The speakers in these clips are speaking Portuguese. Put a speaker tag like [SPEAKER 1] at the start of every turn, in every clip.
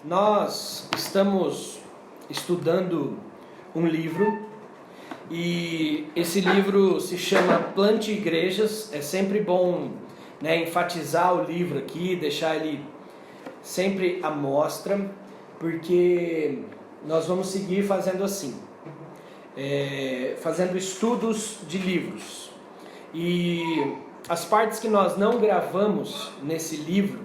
[SPEAKER 1] Nós estamos estudando um livro e esse livro se chama Plante Igrejas. É sempre bom, enfatizar o livro aqui, deixar ele sempre à mostra, porque nós vamos seguir fazendo assim, fazendo estudos de livros. E as partes que nós não gravamos nesse livro,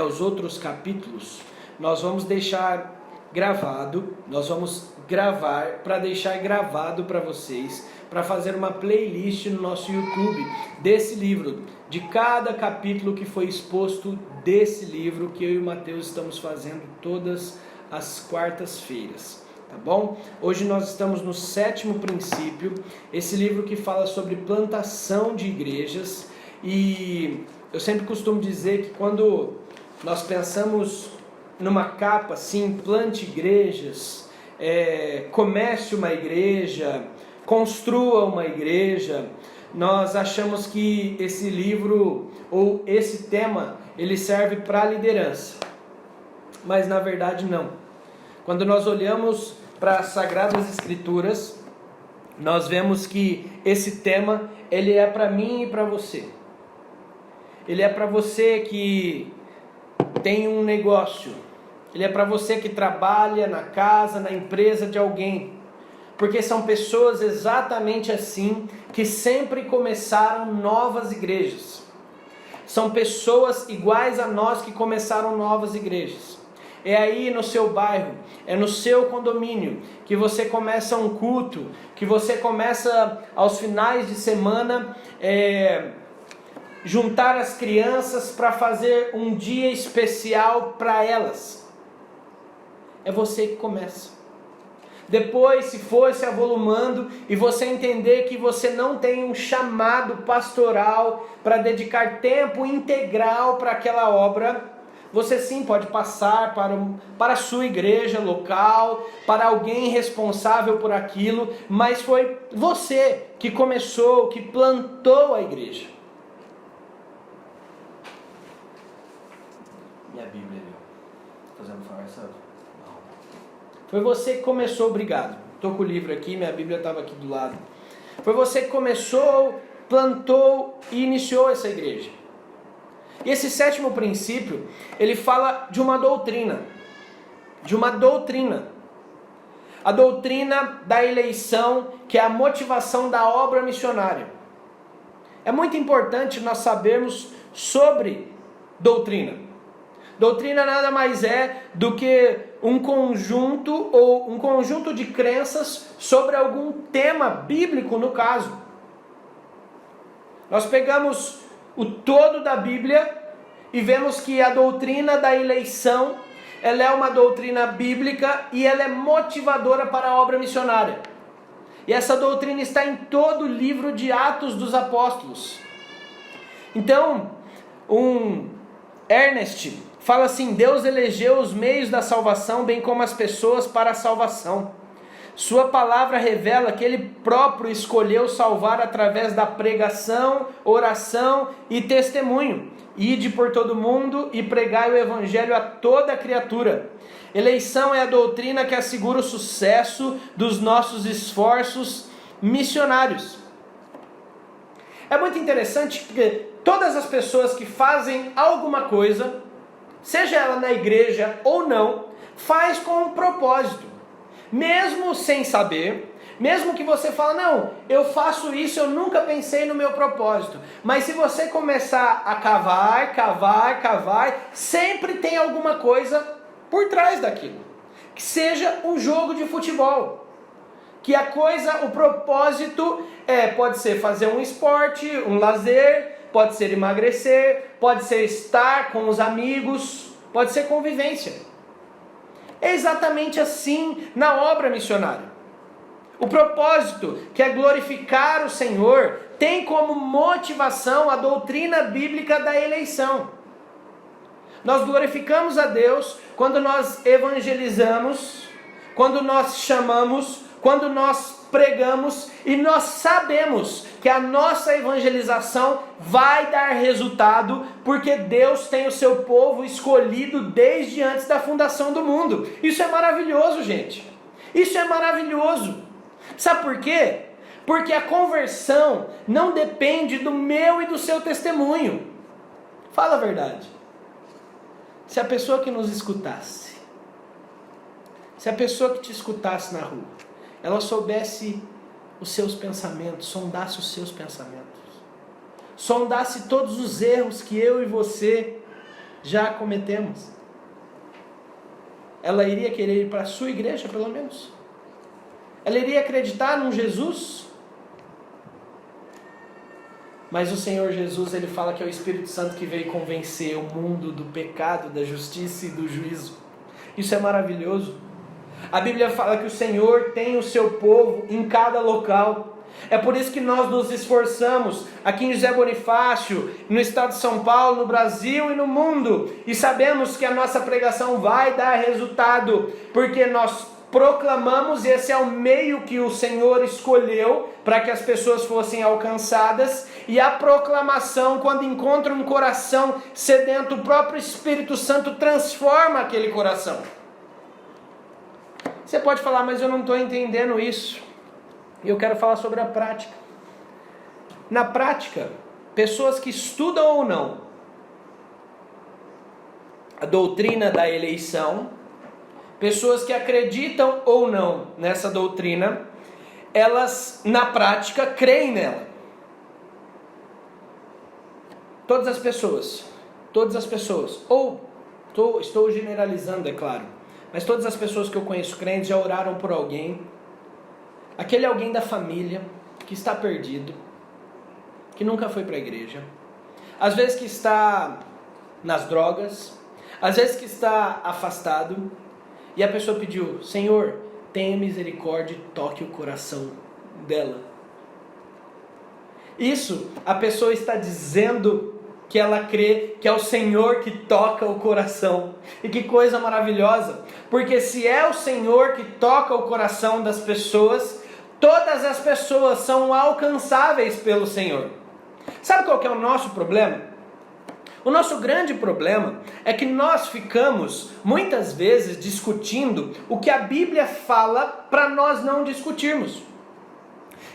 [SPEAKER 1] os outros capítulos, nós vamos deixar gravado, nós vamos gravar para deixar gravado para vocês, para fazer uma playlist no nosso YouTube desse livro, de cada capítulo que foi exposto desse livro que eu e o Mateus estamos fazendo todas as quartas-feiras, tá bom? Hoje nós estamos no 7º princípio, esse livro que fala sobre plantação de igrejas, e eu sempre costumo dizer que quando nós pensamos numa capa assim, plante igrejas, comece uma igreja, construa uma igreja, nós achamos que esse livro ou esse tema ele serve para a liderança, mas na verdade não. Quando nós olhamos para as Sagradas Escrituras, nós vemos que esse tema ele é para mim e para você. Ele é para você que tem um negócio, ele é para você que trabalha na casa, na empresa de alguém, porque são pessoas exatamente assim que sempre começaram novas igrejas. São pessoas iguais a nós que começaram novas igrejas. É aí no seu bairro, é no seu condomínio que você começa um culto, que você começa aos finais de semana juntar as crianças para fazer um dia especial para elas. É você que começa. Depois, se for se avolumando e você entender que você não tem um chamado pastoral para dedicar tempo integral para aquela obra, você sim pode passar para a sua igreja local, para alguém responsável por aquilo, mas foi você que começou, que plantou a igreja. Minha Bíblia ali, fazendo favor, sabe? Foi você que começou, obrigado. Estou com o livro aqui, minha Bíblia estava aqui do lado. Foi você que começou, plantou e iniciou essa igreja. E esse 7º princípio, ele fala de uma doutrina. De uma doutrina. A doutrina da eleição, que é a motivação da obra missionária. É muito importante nós sabermos sobre doutrina. Doutrina nada mais é do que um conjunto de crenças sobre algum tema bíblico, no caso. Nós pegamos o todo da Bíblia e vemos que a doutrina da eleição, ela é uma doutrina bíblica e ela é motivadora para a obra missionária. E essa doutrina está em todo o livro de Atos dos Apóstolos. Então, Ernest fala assim: Deus elegeu os meios da salvação, bem como as pessoas para a salvação. Sua palavra revela que Ele próprio escolheu salvar através da pregação, oração e testemunho. Ide por todo o mundo e pregai o evangelho a toda criatura. Eleição é a doutrina que assegura o sucesso dos nossos esforços missionários. É muito interessante que todas as pessoas que fazem alguma coisa, seja ela na igreja ou não, faz com um propósito. Mesmo sem saber, mesmo que você fale, não, eu faço isso, eu nunca pensei no meu propósito. Mas se você começar a cavar, sempre tem alguma coisa por trás daquilo. Que seja um jogo de futebol. Que o propósito pode ser fazer um esporte, um lazer, pode ser emagrecer, pode ser estar com os amigos, pode ser convivência. É exatamente assim na obra missionária. O propósito, que é glorificar o Senhor, tem como motivação a doutrina bíblica da eleição. Nós glorificamos a Deus quando nós evangelizamos, quando nós chamamos, quando nós pregamos, e nós sabemos que a nossa evangelização vai dar resultado, porque Deus tem o seu povo escolhido desde antes da fundação do mundo. Isso é maravilhoso, gente. Isso é maravilhoso. Sabe por quê? Porque a conversão não depende do meu e do seu testemunho. Fala a verdade. Se a pessoa que nos escutasse, se a pessoa que te escutasse na rua, ela soubesse os seus pensamentos, sondasse os seus pensamentos, sondasse todos os erros que eu e você já cometemos, ela iria querer ir para a sua igreja, pelo menos? Ela iria acreditar num Jesus? Mas o Senhor Jesus, ele fala que é o Espírito Santo que veio convencer o mundo do pecado, da justiça e do juízo. Isso é maravilhoso. A Bíblia fala que o Senhor tem o seu povo em cada local. É por isso que nós nos esforçamos aqui em José Bonifácio, no estado de São Paulo, no Brasil e no mundo. E sabemos que a nossa pregação vai dar resultado, porque nós proclamamos, e esse é o meio que o Senhor escolheu para que as pessoas fossem alcançadas. E a proclamação, quando encontra um coração sedento, o próprio Espírito Santo transforma aquele coração. Você pode falar, mas eu não estou entendendo isso. E eu quero falar sobre a prática. Na prática, pessoas que estudam ou não a doutrina da eleição, pessoas que acreditam ou não nessa doutrina, elas na prática creem nela. Todas as pessoas, ou estou generalizando, é claro, mas todas as pessoas que eu conheço crentes já oraram por alguém, aquele alguém da família que está perdido, que nunca foi para a igreja, às vezes que está nas drogas, às vezes que está afastado, e a pessoa pediu: Senhor, tenha misericórdia e toque o coração dela. Isso, a pessoa está dizendo que ela crê que é o Senhor que toca o coração. E que coisa maravilhosa, porque se é o Senhor que toca o coração das pessoas, todas as pessoas são alcançáveis pelo Senhor. Sabe qual que é o nosso problema? O nosso grande problema é que nós ficamos muitas vezes discutindo o que a Bíblia fala para nós não discutirmos,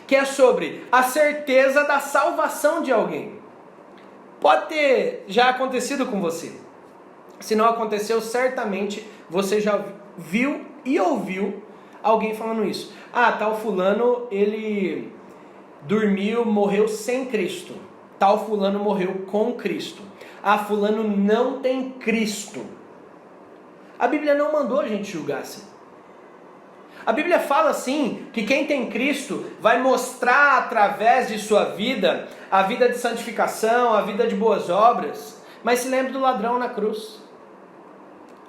[SPEAKER 1] que é sobre a certeza da salvação de alguém. Pode ter já acontecido com você. Se não aconteceu, certamente você já viu e ouviu alguém falando isso. Ah, tal fulano, ele dormiu, morreu sem Cristo. Tal fulano morreu com Cristo. Ah, fulano não tem Cristo. A Bíblia não mandou a gente julgar assim. A Bíblia fala assim, que quem tem Cristo vai mostrar através de sua vida, a vida de santificação, a vida de boas obras. Mas se lembre do ladrão na cruz.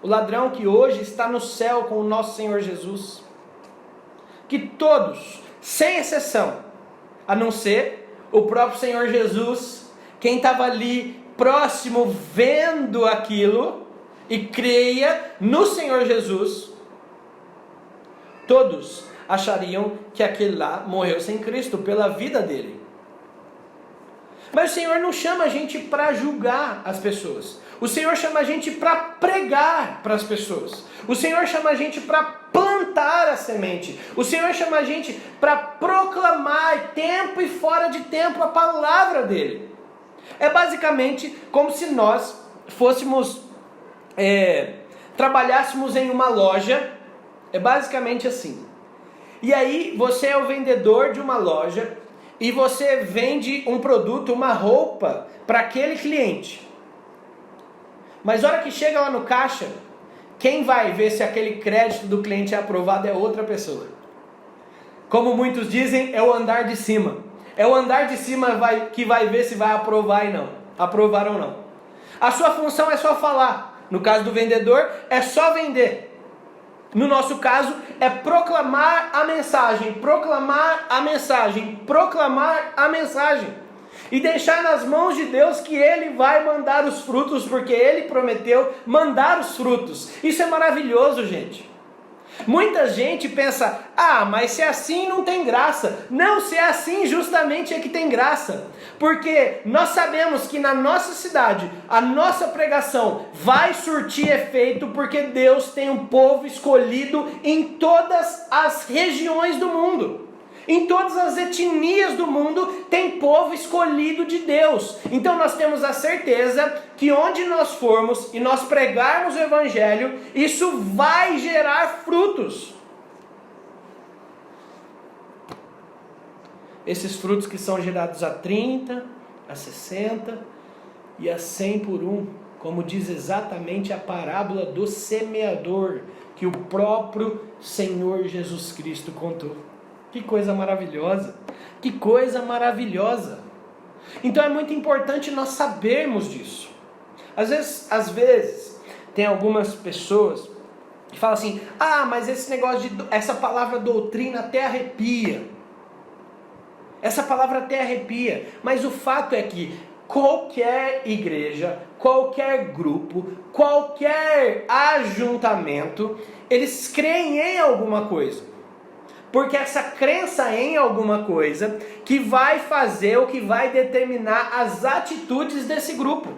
[SPEAKER 1] O ladrão que hoje está no céu com o nosso Senhor Jesus. Que todos, sem exceção, a não ser o próprio Senhor Jesus, quem estava ali próximo vendo aquilo e creia no Senhor Jesus, todos achariam que aquele lá morreu sem Cristo pela vida dele. Mas o Senhor não chama a gente para julgar as pessoas. O Senhor chama a gente para pregar para as pessoas. O Senhor chama a gente para plantar a semente. O Senhor chama a gente para proclamar tempo e fora de tempo a palavra dele. É basicamente como se nós fôssemos, trabalhássemos em uma loja. É basicamente assim. E aí você é o vendedor de uma loja e você vende um produto, uma roupa para aquele cliente. Mas na hora que chega lá no caixa, quem vai ver se aquele crédito do cliente é aprovado é outra pessoa. Como muitos dizem, é o andar de cima. É o andar de cima que vai ver se vai aprovar ou não. A sua função é só falar. No caso do vendedor, é só vender. No nosso caso, é proclamar a mensagem, proclamar a mensagem, proclamar a mensagem. E deixar nas mãos de Deus que Ele vai mandar os frutos, porque Ele prometeu mandar os frutos. Isso é maravilhoso, gente. Muita gente pensa, mas se é assim não tem graça. Não, se é assim justamente é que tem graça. Porque nós sabemos que na nossa cidade, a nossa pregação vai surtir efeito, porque Deus tem um povo escolhido em todas as regiões do mundo. Em todas as etnias do mundo tem povo escolhido de Deus. Então nós temos a certeza que onde nós formos e nós pregarmos o Evangelho, isso vai gerar frutos. Esses frutos que são gerados a 30, a 60 e a 100 por um, como diz exatamente a parábola do semeador, que o próprio Senhor Jesus Cristo contou. Que coisa maravilhosa! Que coisa maravilhosa! Então é muito importante nós sabermos disso. Às vezes tem algumas pessoas que falam assim, mas essa palavra doutrina até arrepia. Essa palavra até arrepia. Mas o fato é que qualquer igreja, qualquer grupo, qualquer ajuntamento, eles creem em alguma coisa. Porque essa crença em alguma coisa que vai fazer ou que vai determinar as atitudes desse grupo.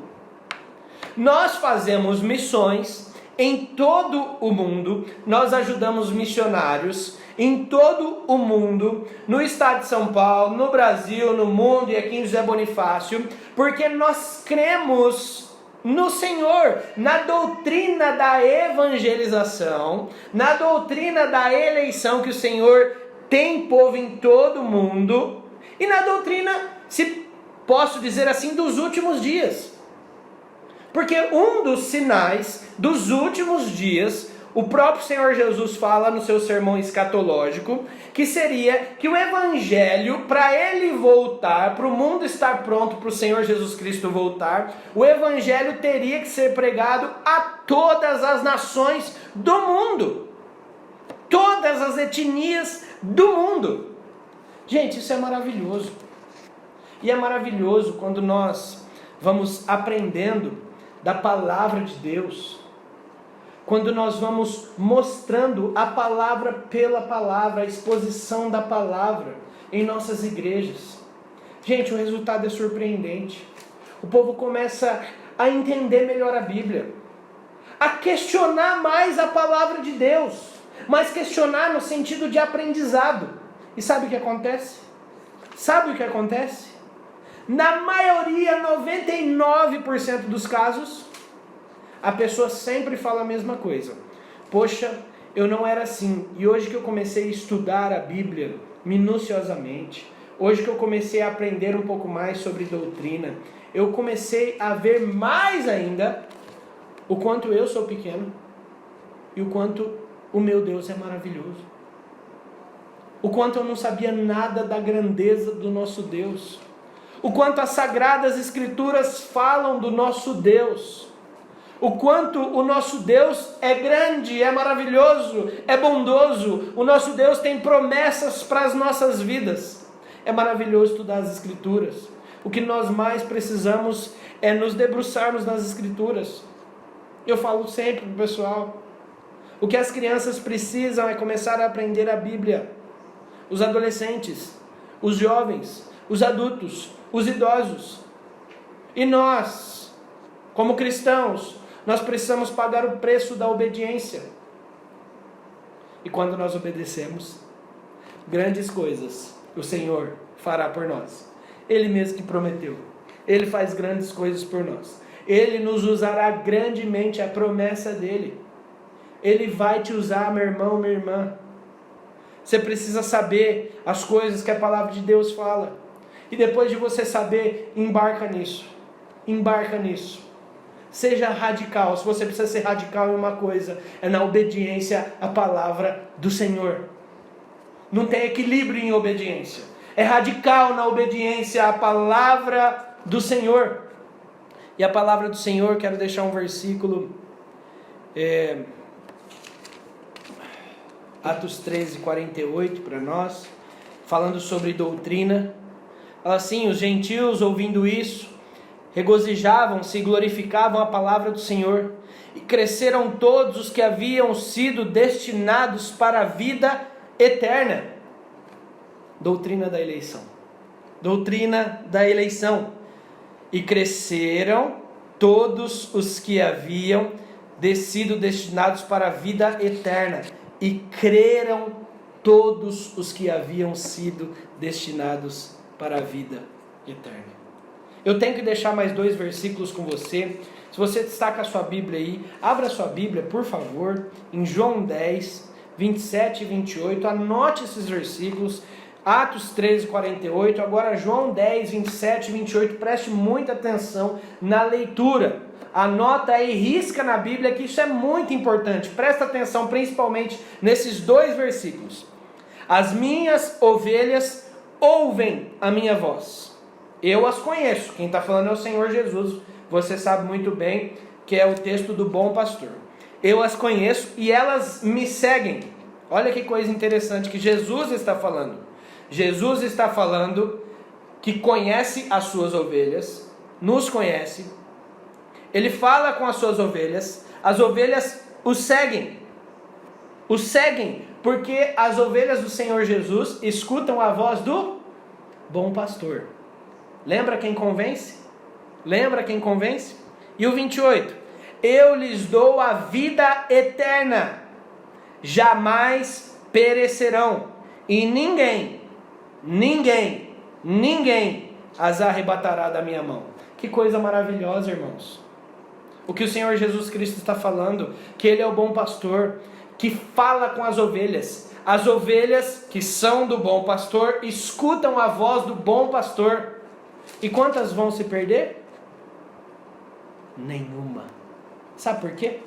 [SPEAKER 1] Nós fazemos missões em todo o mundo, nós ajudamos missionários em todo o mundo, no estado de São Paulo, no Brasil, no mundo e aqui em José Bonifácio, porque nós cremos no Senhor, na doutrina da evangelização, na doutrina da eleição que o Senhor tem povo em todo o mundo, e na doutrina, se posso dizer assim, dos últimos dias. Porque um dos sinais dos últimos dias, o próprio Senhor Jesus fala no seu sermão escatológico, que seria que o Evangelho, para ele voltar, para o mundo estar pronto para o Senhor Jesus Cristo voltar, o Evangelho teria que ser pregado a todas as nações do mundo. Todas as etnias do mundo. Gente, isso é maravilhoso. E é maravilhoso quando nós vamos aprendendo da palavra de Deus. Quando nós vamos mostrando a palavra pela palavra, a exposição da palavra em nossas igrejas. Gente, o resultado é surpreendente. O povo começa a entender melhor a Bíblia, a questionar mais a palavra de Deus, mas questionar no sentido de aprendizado. E sabe o que acontece? Sabe o que acontece? Na maioria, 99% dos casos, a pessoa sempre fala a mesma coisa. Poxa, eu não era assim. E hoje que eu comecei a estudar a Bíblia minuciosamente, hoje que eu comecei a aprender um pouco mais sobre doutrina, eu comecei a ver mais ainda o quanto eu sou pequeno e o quanto o meu Deus é maravilhoso. O quanto eu não sabia nada da grandeza do nosso Deus. O quanto as Sagradas Escrituras falam do nosso Deus. O quanto o nosso Deus é grande, é maravilhoso, é bondoso. O nosso Deus tem promessas para as nossas vidas. É maravilhoso estudar as Escrituras. O que nós mais precisamos é nos debruçarmos nas Escrituras. Eu falo sempre para o pessoal, o que as crianças precisam é começar a aprender a Bíblia. Os adolescentes, os jovens, os adultos, os idosos. E nós, como cristãos, nós precisamos pagar o preço da obediência. E quando nós obedecemos, grandes coisas o Senhor fará por nós. Ele mesmo que prometeu. Ele faz grandes coisas por nós. Ele nos usará grandemente, a promessa dele. Ele vai te usar, meu irmão, minha irmã. Você precisa saber as coisas que a palavra de Deus fala. E depois de você saber, embarca nisso. Embarca nisso. Seja radical. Se você precisa ser radical em uma coisa, é na obediência à palavra do Senhor. Não tem equilíbrio em obediência. É radical na obediência à palavra do Senhor. E a palavra do Senhor, quero deixar um versículo, Atos 13:48 para nós, falando sobre doutrina. Fala assim: os gentios, ouvindo isso, regozijavam-se e glorificavam a palavra do Senhor, e cresceram todos os que haviam sido destinados para a vida eterna. Doutrina da eleição. Doutrina da eleição. E cresceram todos os que haviam sido destinados para a vida eterna. E creram todos os que haviam sido destinados para a vida eterna. Eu tenho que deixar mais 2 versículos com você. Se você destaca a sua Bíblia aí, abra a sua Bíblia, por favor, em João 10, 27 e 28. Anote esses versículos. Atos 13, 48. Agora João 10, 27 e 28. Preste muita atenção na leitura. Anota aí, risca na Bíblia, que isso é muito importante. Presta atenção principalmente nesses 2 versículos. As minhas ovelhas ouvem a minha voz. Eu as conheço. Quem está falando é o Senhor Jesus. Você sabe muito bem que é o texto do bom pastor. Eu as conheço e elas me seguem. Olha que coisa interessante que Jesus está falando. Jesus está falando que conhece as suas ovelhas, nos conhece. Ele fala com as suas ovelhas, as ovelhas o seguem. O seguem porque as ovelhas do Senhor Jesus escutam a voz do bom pastor. Lembra quem convence? Lembra quem convence? E o 28. Eu lhes dou a vida eterna. Jamais perecerão. E ninguém as arrebatará da minha mão. Que coisa maravilhosa, irmãos. O que o Senhor Jesus Cristo está falando, que Ele é o bom pastor, que fala com as ovelhas. As ovelhas que são do bom pastor, escutam a voz do bom pastor. E quantas vão se perder? Nenhuma. Sabe por quê?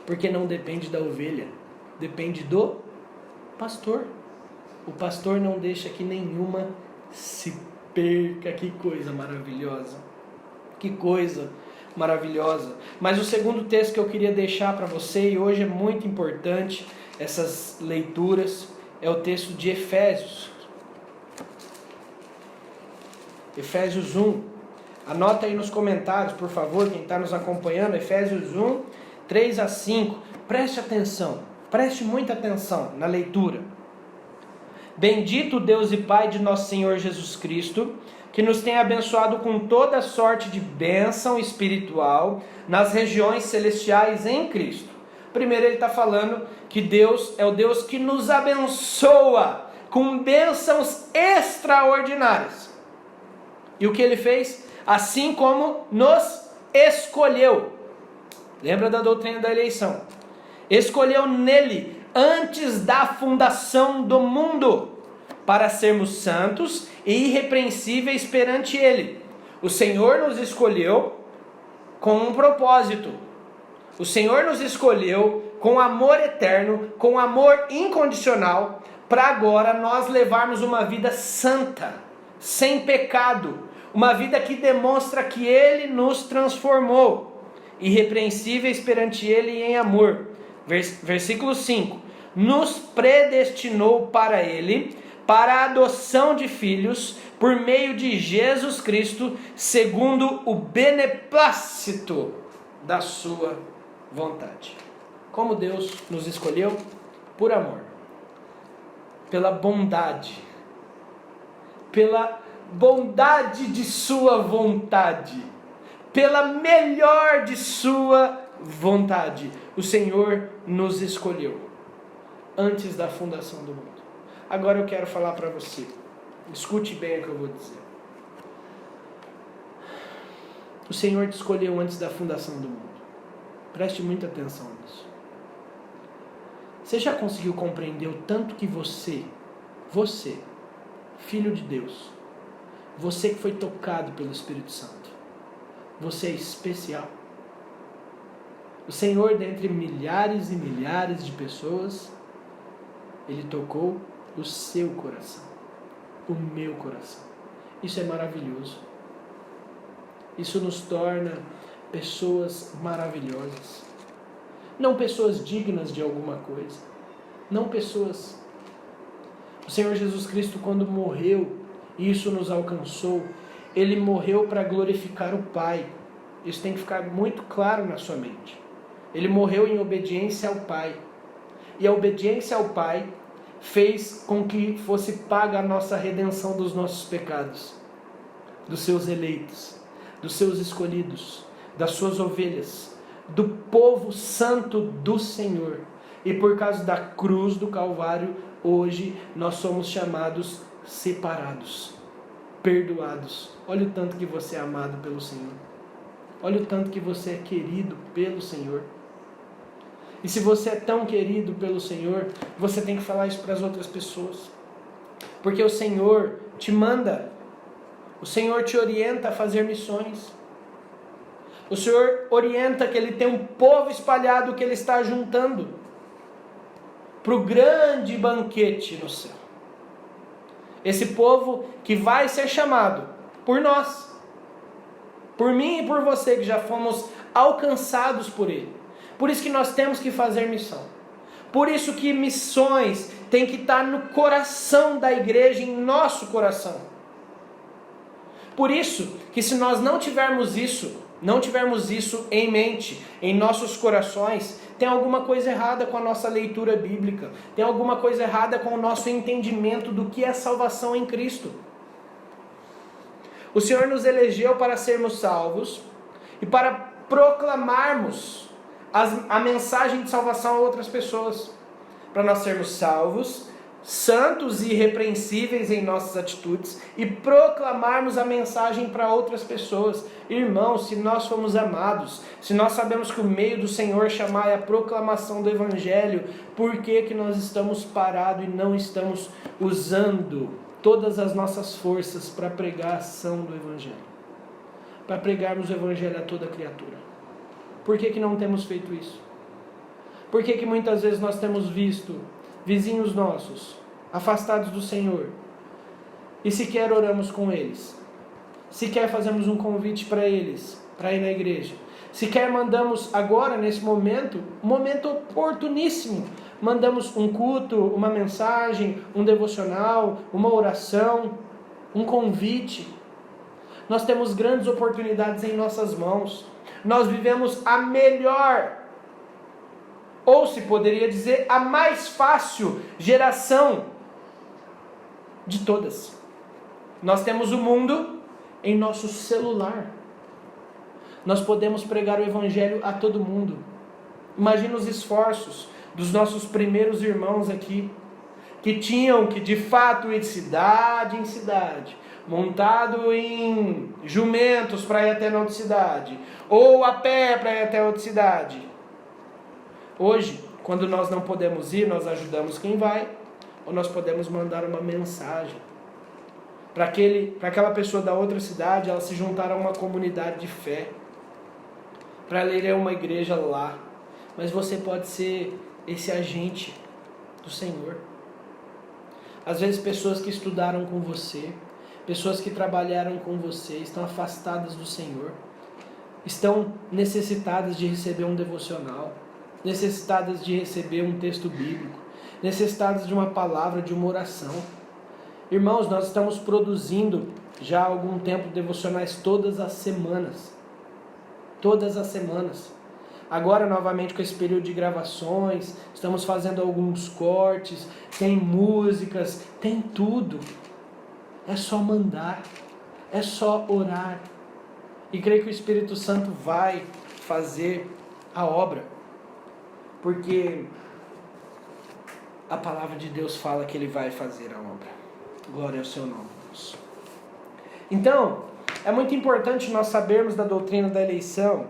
[SPEAKER 1] Porque não depende da ovelha, depende do pastor. O pastor não deixa que nenhuma se perca. Que coisa maravilhosa. Que coisa maravilhosa. Mas o segundo texto que eu queria deixar para você, e hoje é muito importante essas leituras, é o texto de Efésios. Efésios 1. Anota aí nos comentários, por favor, quem está nos acompanhando. Efésios 1, 3 a 5. Preste atenção. Preste muita atenção na leitura. Bendito Deus e Pai de nosso Senhor Jesus Cristo, que nos tem abençoado com toda sorte de bênção espiritual nas regiões celestiais em Cristo. Primeiro ele está falando que Deus é o Deus que nos abençoa com bênçãos extraordinárias. E o que ele fez? Assim como nos escolheu. Lembra da doutrina da eleição? Escolheu nele antes da fundação do mundo, para sermos santos e irrepreensíveis perante Ele. O Senhor nos escolheu com um propósito. O Senhor nos escolheu com amor eterno, com amor incondicional, para agora nós levarmos uma vida santa, sem pecado, uma vida que demonstra que Ele nos transformou, irrepreensíveis perante Ele em amor. Versículo 5. Nos predestinou para Ele, para a adoção de filhos, por meio de Jesus Cristo, segundo o beneplácito da sua vontade. Como Deus nos escolheu? Por amor, pela bondade de sua vontade, pela melhor de sua vontade. O Senhor nos escolheu antes da fundação do mundo. Agora eu quero falar para você. Escute bem o que eu vou dizer. O Senhor te escolheu antes da fundação do mundo. Preste muita atenção nisso. Você já conseguiu compreender o tanto que você, filho de Deus, você que foi tocado pelo Espírito Santo, você é especial? O Senhor, dentre milhares e milhares de pessoas, Ele tocou o seu coração, o meu coração. Isso é maravilhoso. Isso nos torna pessoas maravilhosas. Não pessoas dignas de alguma coisa. Não pessoas... O Senhor Jesus Cristo, quando morreu, e isso nos alcançou, Ele morreu para glorificar o Pai. Isso tem que ficar muito claro na sua mente. Ele morreu em obediência ao Pai. E a obediência ao Pai fez com que fosse paga a nossa redenção dos nossos pecados, dos seus eleitos, dos seus escolhidos, das suas ovelhas, do povo santo do Senhor. E por causa da cruz do Calvário, hoje nós somos chamados separados, perdoados. Olha o tanto que você é amado pelo Senhor. Olha o tanto que você é querido pelo Senhor. E se você é tão querido pelo Senhor, você tem que falar isso para as outras pessoas. Porque o Senhor te manda, o Senhor te orienta a fazer missões. O Senhor orienta que Ele tem um povo espalhado que Ele está juntando para o grande banquete no céu. Esse povo que vai ser chamado por nós, por mim e por você, que já fomos alcançados por Ele. Por isso que nós temos que fazer missão. Por isso que missões tem que estar no coração da igreja, em nosso coração. Por isso que se nós não tivermos isso em mente, em nossos corações, tem alguma coisa errada com a nossa leitura bíblica, tem alguma coisa errada com o nosso entendimento do que é salvação em Cristo. O Senhor nos elegeu para sermos salvos e para proclamarmos a mensagem de salvação a outras pessoas, para nós sermos salvos, santos e irrepreensíveis em nossas atitudes e proclamarmos a mensagem para outras pessoas. Irmãos, se nós fomos amados, se nós sabemos que o meio do Senhor chamar é a proclamação do Evangelho, por que que nós estamos parados e não estamos usando todas as nossas forças para pregar a ação do Evangelho? Para pregarmos o Evangelho a toda criatura. Por que que não temos feito isso? Por que que muitas vezes nós temos visto vizinhos nossos afastados do Senhor e sequer oramos com eles, sequer fazemos um convite para eles, para ir na igreja, sequer mandamos agora, nesse momento, um momento oportuníssimo, mandamos um culto, uma mensagem, um devocional, uma oração, um convite. Nós temos grandes oportunidades em nossas mãos. Nós vivemos a melhor, ou se poderia dizer, a mais fácil geração de todas. Nós temos o mundo em nosso celular. Nós podemos pregar o Evangelho a todo mundo. Imagina os esforços dos nossos primeiros irmãos aqui, que tinham que de fato ir de cidade em cidade, montado em jumentos para ir até a outra cidade, ou a pé para ir até a outra cidade. Hoje, quando nós não podemos ir, nós ajudamos quem vai, ou nós podemos mandar uma mensagem para aquela pessoa da outra cidade, ela se juntar a uma comunidade de fé, para ela ir a uma igreja lá. Mas você pode ser esse agente do Senhor. Às vezes pessoas que estudaram com você, pessoas que trabalharam com você, estão afastadas do Senhor, estão necessitadas de receber um devocional, necessitadas de receber um texto bíblico, necessitadas de uma palavra, de uma oração. Irmãos, nós estamos produzindo já há algum tempo devocionais todas as semanas. Todas as semanas. Agora, novamente, com esse período de gravações, estamos fazendo alguns cortes, tem músicas, tem tudo. É só mandar, é só orar. E creio que o Espírito Santo vai fazer a obra. Porque a palavra de Deus fala que Ele vai fazer a obra. Glória ao seu nome, Deus. Então, é muito importante nós sabermos da doutrina da eleição,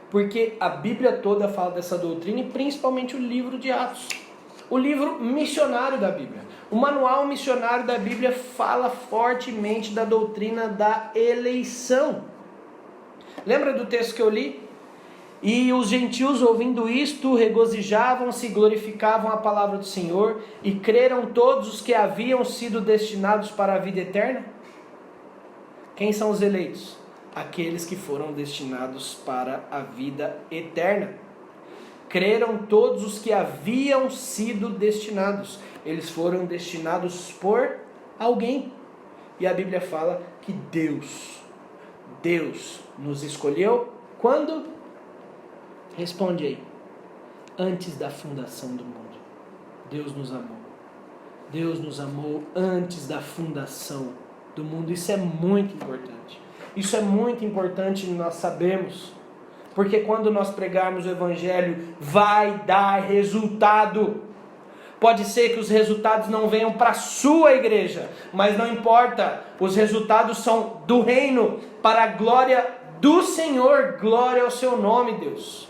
[SPEAKER 1] porque a Bíblia toda fala dessa doutrina, e principalmente o livro de Atos, o livro missionário da Bíblia. O manual missionário da Bíblia fala fortemente da doutrina da eleição. Lembra do texto que eu li? E os gentios, ouvindo isto, regozijavam-se e glorificavam a palavra do Senhor, e creram todos os que haviam sido destinados para a vida eterna? Quem são os eleitos? Aqueles que foram destinados para a vida eterna. Creram todos os que haviam sido destinados. Eles foram destinados por alguém. E a Bíblia fala que Deus nos escolheu quando? Responde aí. Antes da fundação do mundo, Deus nos amou. Deus nos amou antes da fundação do mundo. Isso é muito importante. Isso é muito importante nós sabermos. Porque quando nós pregarmos o Evangelho, vai dar resultado. Pode ser que os resultados não venham para a sua igreja, mas não importa. Os resultados são do reino, para a glória do Senhor. Glória ao seu nome, Deus.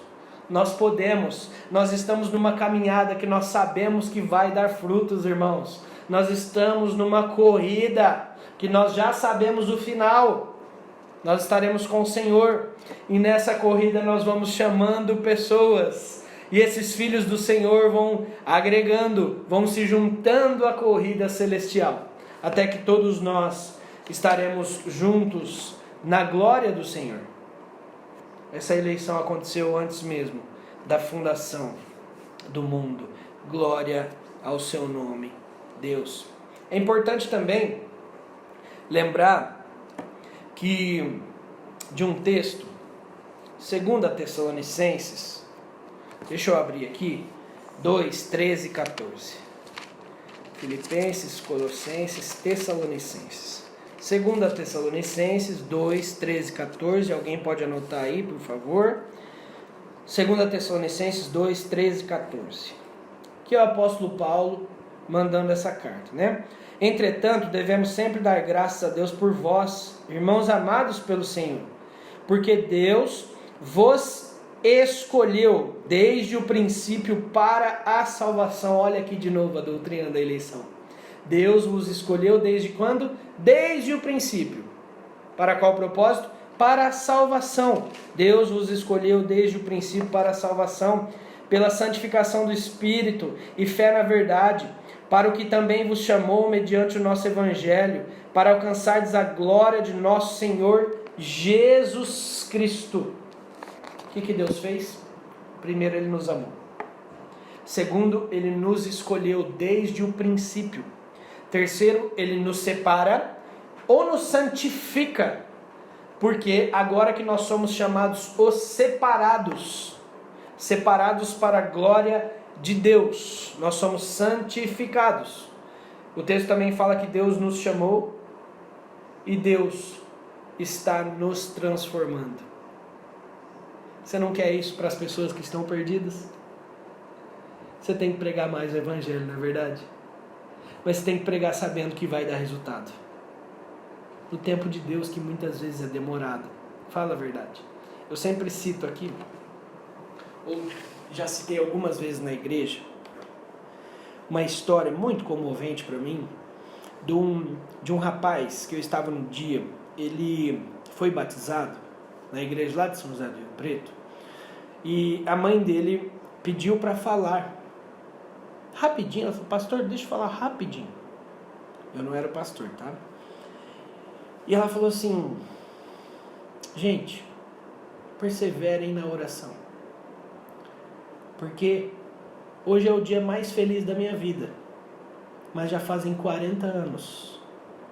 [SPEAKER 1] Nós estamos numa caminhada que nós sabemos que vai dar frutos, irmãos. Nós estamos numa corrida que nós já sabemos o final. Nós estaremos com o Senhor, e nessa corrida nós vamos chamando pessoas, e esses filhos do Senhor vão agregando, vão se juntando à corrida celestial, até que todos nós estaremos juntos na glória do Senhor. Essa eleição aconteceu antes mesmo da fundação do mundo. Glória ao seu nome, Deus. É importante também lembrar que de um texto, 2 Tessalonicenses, deixa eu abrir aqui, 2, 13 e 14. Filipenses, Colossenses, Tessalonicenses. 2 Tessalonicenses 2, 13 e 14. Alguém pode anotar aí, por favor. 2 Tessalonicenses 2, 13 e 14. Aqui é o apóstolo Paulo mandando essa carta, né? Entretanto, devemos sempre dar graças a Deus por vós, irmãos amados pelo Senhor, porque Deus vos escolheu desde o princípio para a salvação. Olha aqui de novo a doutrina da eleição. Deus vos escolheu desde quando? Desde o princípio. Para qual propósito? Para a salvação. Deus vos escolheu desde o princípio para a salvação, pela santificação do Espírito e fé na verdade, para o que também vos chamou mediante o nosso Evangelho, para alcançardes a glória de nosso Senhor Jesus Cristo. O que Deus fez? Primeiro, Ele nos amou. Segundo, Ele nos escolheu desde o princípio. Terceiro, Ele nos separa ou nos santifica, porque agora que nós somos chamados os separados para a glória de Deus, nós somos santificados. O texto também fala que Deus nos chamou e Deus está nos transformando. Você não quer isso para as pessoas que estão perdidas? Você tem que pregar mais o Evangelho, não é verdade? Mas você tem que pregar sabendo que vai dar resultado. No tempo de Deus, que muitas vezes é demorado. Fala a verdade. Eu sempre cito aqui, ou já citei algumas vezes na igreja, uma história muito comovente para mim, de um rapaz que eu estava no dia, ele foi batizado na igreja lá de São José do Rio Preto, e a mãe dele pediu para falar rapidinho. Ela falou: pastor, deixa eu falar rapidinho. Eu não era pastor, tá? E ela falou assim: gente, perseverem na oração, porque hoje é o dia mais feliz da minha vida, mas já fazem 40 anos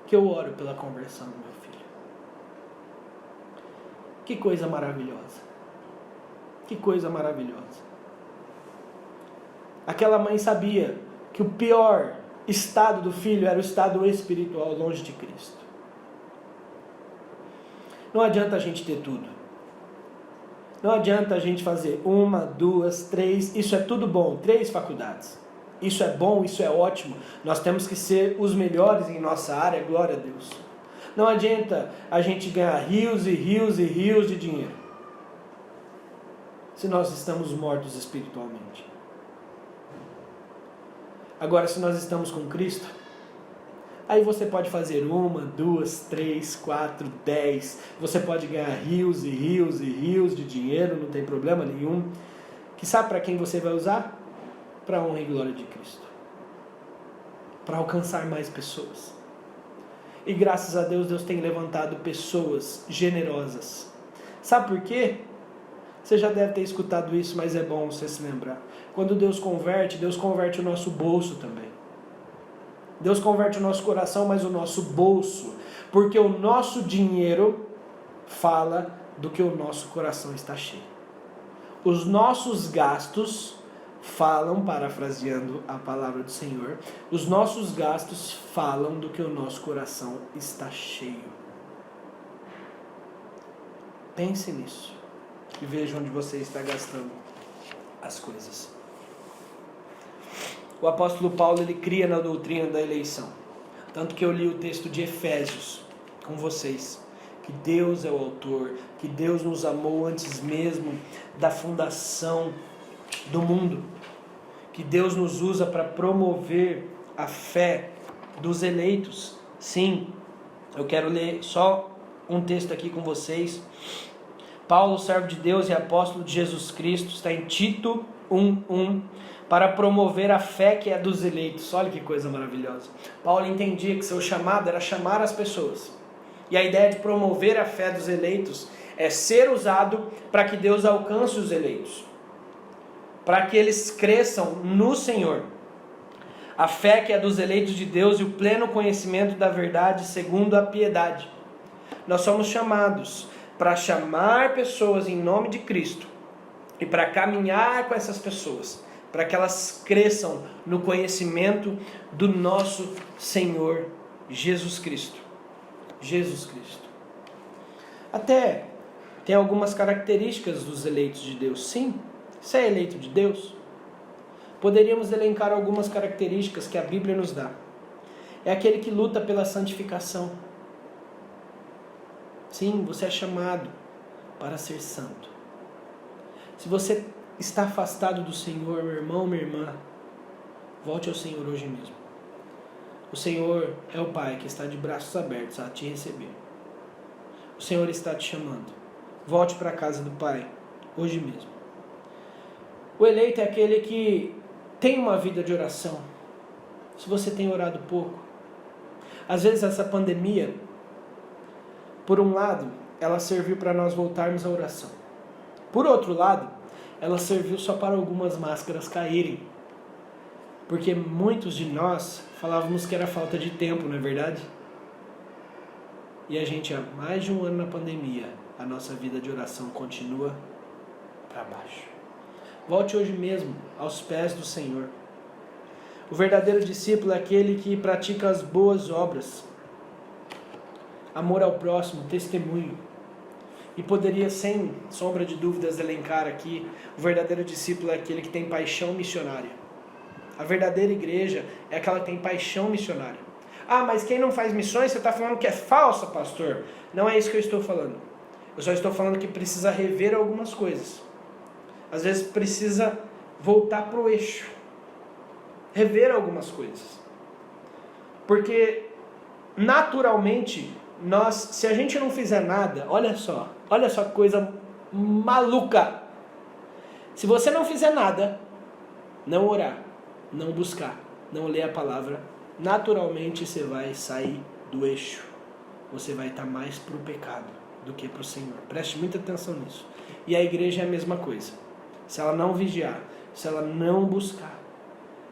[SPEAKER 1] que eu oro pela conversão do meu filho. Que coisa maravilhosa. Que coisa maravilhosa. Aquela mãe sabia que o pior estado do filho era o estado espiritual, longe de Cristo. Não adianta a gente ter tudo. Não adianta a gente fazer 1, 2, 3, isso é tudo bom, 3 faculdades. Isso é bom, isso é ótimo. Nós temos que ser os melhores em nossa área, glória a Deus. Não adianta a gente ganhar rios e rios e rios de dinheiro, se nós estamos mortos espiritualmente. Agora, se nós estamos com Cristo, aí você pode fazer 1, 2, 3, 4, 10. Você pode ganhar rios e rios e rios de dinheiro, não tem problema nenhum. Que sabe para quem você vai usar? Para a honra e glória de Cristo. Para alcançar mais pessoas. E graças a Deus, Deus tem levantado pessoas generosas. Sabe por quê? Você já deve ter escutado isso, mas é bom você se lembrar. Quando Deus converte o nosso bolso também. Deus converte o nosso coração, mas o nosso bolso. Porque o nosso dinheiro fala do que o nosso coração está cheio. os nossos gastos falam, parafraseando a palavra do Senhor, os nossos gastos falam do que o nosso coração está cheio. Pense nisso e veja onde você está gastando as coisas. O apóstolo Paulo, ele cria na doutrina da eleição. Tanto que eu li o texto de Efésios com vocês. Que Deus é o autor, que Deus nos amou antes mesmo da fundação do mundo. Que Deus nos usa para promover a fé dos eleitos. Sim, eu quero ler só um texto aqui com vocês. Paulo, servo de Deus e apóstolo de Jesus Cristo, está em Tito 1:1, para promover a fé que é dos eleitos. Olha que coisa maravilhosa. Paulo entendia que seu chamado era chamar as pessoas. E a ideia de promover a fé dos eleitos é ser usado para que Deus alcance os eleitos, para que eles cresçam no Senhor. A fé que é dos eleitos de Deus e o pleno conhecimento da verdade segundo a piedade. Nós somos chamados para chamar pessoas em nome de Cristo e para caminhar com essas pessoas, para que elas cresçam no conhecimento do nosso Senhor Jesus Cristo. Jesus Cristo. Até tem algumas características dos eleitos de Deus. Sim, você é eleito de Deus. Poderíamos elencar algumas características que a Bíblia nos dá. É aquele que luta pela santificação. Sim, você é chamado para ser santo. Se você está afastado do Senhor, meu irmão, minha irmã, volte ao Senhor hoje mesmo. O Senhor é o Pai que está de braços abertos a te receber. O Senhor está te chamando. Volte para a casa do Pai hoje mesmo. O eleito é aquele que tem uma vida de oração. Se você tem orado pouco, às vezes essa pandemia, por um lado, ela serviu para nós voltarmos à oração. Por outro lado, ela serviu só para algumas máscaras caírem. Porque muitos de nós falávamos que era falta de tempo, não é verdade? E a gente, há mais de um ano na pandemia, a nossa vida de oração continua para baixo. Volte hoje mesmo aos pés do Senhor. O verdadeiro discípulo é aquele que pratica as boas obras. Amor ao próximo, testemunho. E poderia, sem sombra de dúvidas, elencar aqui, o verdadeiro discípulo é aquele que tem paixão missionária. A verdadeira igreja é aquela que tem paixão missionária. Ah, mas quem não faz missões, você está falando que é falsa, pastor? Não é isso que eu estou falando. Eu só estou falando que precisa rever algumas coisas. Às vezes precisa voltar para o eixo. Rever algumas coisas. Porque, naturalmente, se a gente não fizer nada, olha só que coisa maluca. Se você não fizer nada, não orar, não buscar, não ler a palavra, naturalmente você vai sair do eixo. Você vai estar mais para o pecado do que para o Senhor. Preste muita atenção nisso. E a igreja é a mesma coisa. Se ela não vigiar, se ela não buscar,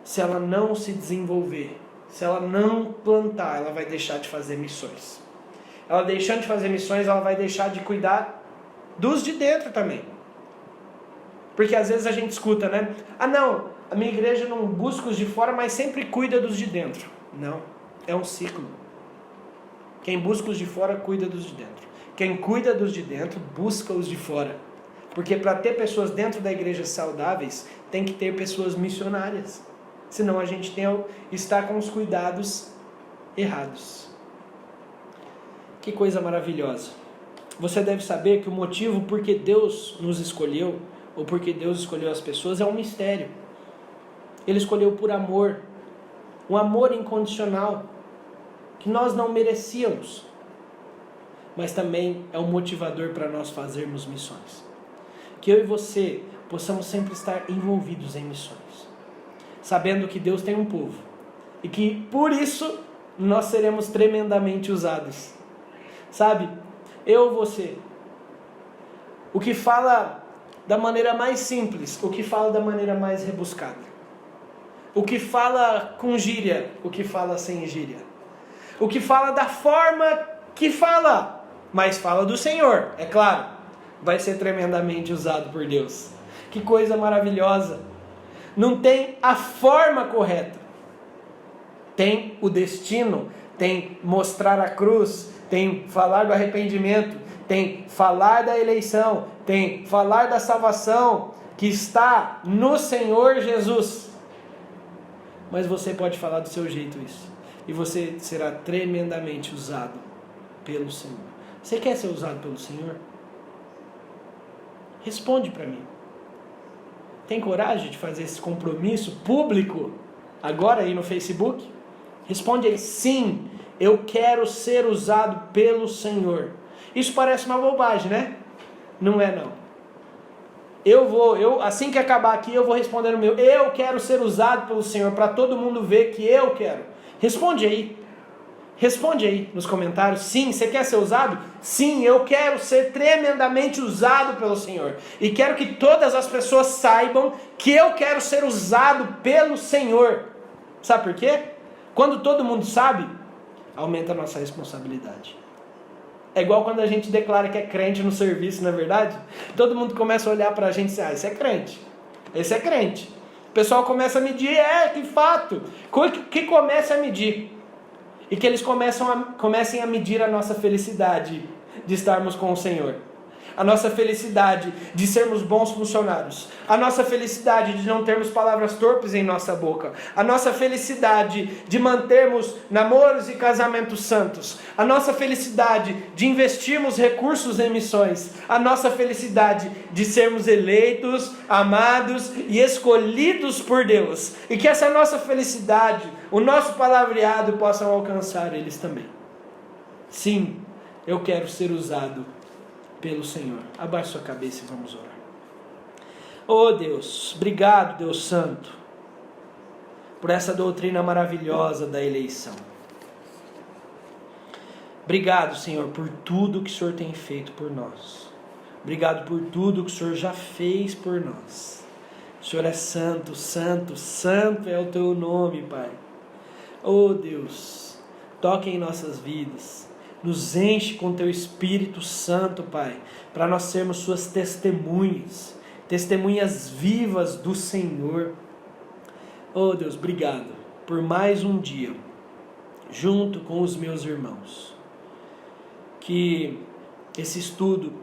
[SPEAKER 1] se ela não se desenvolver, se ela não plantar, ela vai deixar de fazer missões. Ela deixando de fazer missões, ela vai deixar de cuidar dos de dentro também. Porque às vezes a gente escuta, né? Ah não, a minha igreja não busca os de fora, mas sempre cuida dos de dentro. Não, é um ciclo. Quem busca os de fora, cuida dos de dentro. Quem cuida dos de dentro, busca os de fora. Porque para ter pessoas dentro da igreja saudáveis, tem que ter pessoas missionárias. Senão a gente está com os cuidados errados. Que coisa maravilhosa. Você deve saber que o motivo por que Deus nos escolheu, ou porque Deus escolheu as pessoas, é um mistério. Ele escolheu por amor. Um amor incondicional, que nós não merecíamos. Mas também é um motivador para nós fazermos missões. Que eu e você possamos sempre estar envolvidos em missões. Sabendo que Deus tem um povo. E que por isso nós seremos tremendamente usados. Sabe? Eu ou você. O que fala da maneira mais simples, o que fala da maneira mais rebuscada. O que fala com gíria, o que fala sem gíria. O que fala da forma que fala, mas fala do Senhor, é claro. Vai ser tremendamente usado por Deus. Que coisa maravilhosa! Não tem a forma correta. Tem o destino, tem mostrar a cruz, tem falar do arrependimento, tem falar da eleição, tem falar da salvação que está no Senhor Jesus. Mas você pode falar do seu jeito isso. E você será tremendamente usado pelo Senhor. Você quer ser usado pelo Senhor? Responde para mim. Tem coragem de fazer esse compromisso público agora aí no Facebook? Responde aí, sim, eu quero ser usado pelo Senhor. Isso parece uma bobagem, né? Não é não. Assim que acabar aqui, eu vou responder no meu. Eu quero ser usado pelo Senhor, para todo mundo ver que eu quero. Responde aí. Responde aí nos comentários. Sim, você quer ser usado? Sim, eu quero ser tremendamente usado pelo Senhor. E quero que todas as pessoas saibam que eu quero ser usado pelo Senhor. Sabe por quê? Quando todo mundo sabe, aumenta a nossa responsabilidade. É igual quando a gente declara que é crente no serviço, não é verdade? Todo mundo começa a olhar pra gente e dizer, esse é crente. Esse é crente. O pessoal começa a medir, que fato. Que comece a medir. E que eles comecem a medir a nossa felicidade de estarmos com o Senhor. A nossa felicidade de sermos bons funcionários. A nossa felicidade de não termos palavras torpes em nossa boca. A nossa felicidade de mantermos namoros e casamentos santos. A nossa felicidade de investirmos recursos em missões. A nossa felicidade de sermos eleitos, amados e escolhidos por Deus. E que essa nossa felicidade, o nosso palavreado possam alcançar eles também. Sim, eu quero ser usado pelo Senhor. Abaixe sua cabeça e vamos orar. Oh Deus, obrigado, Deus Santo, por essa doutrina maravilhosa da eleição. Obrigado, Senhor, por tudo que o Senhor tem feito por nós. Obrigado por tudo que o Senhor já fez por nós. O Senhor é santo, santo, santo é o teu nome, Pai. Oh Deus, toque em nossas vidas. Nos enche com teu Espírito Santo, Pai, para nós sermos suas testemunhas, testemunhas vivas do Senhor. Oh Deus, obrigado por mais um dia, junto com os meus irmãos. Que esse estudo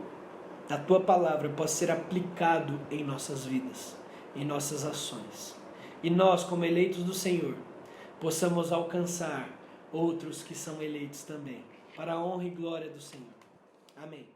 [SPEAKER 1] da tua palavra possa ser aplicado em nossas vidas, em nossas ações. E nós, como eleitos do Senhor, possamos alcançar outros que são eleitos também. Para a honra e glória do Senhor. Amém.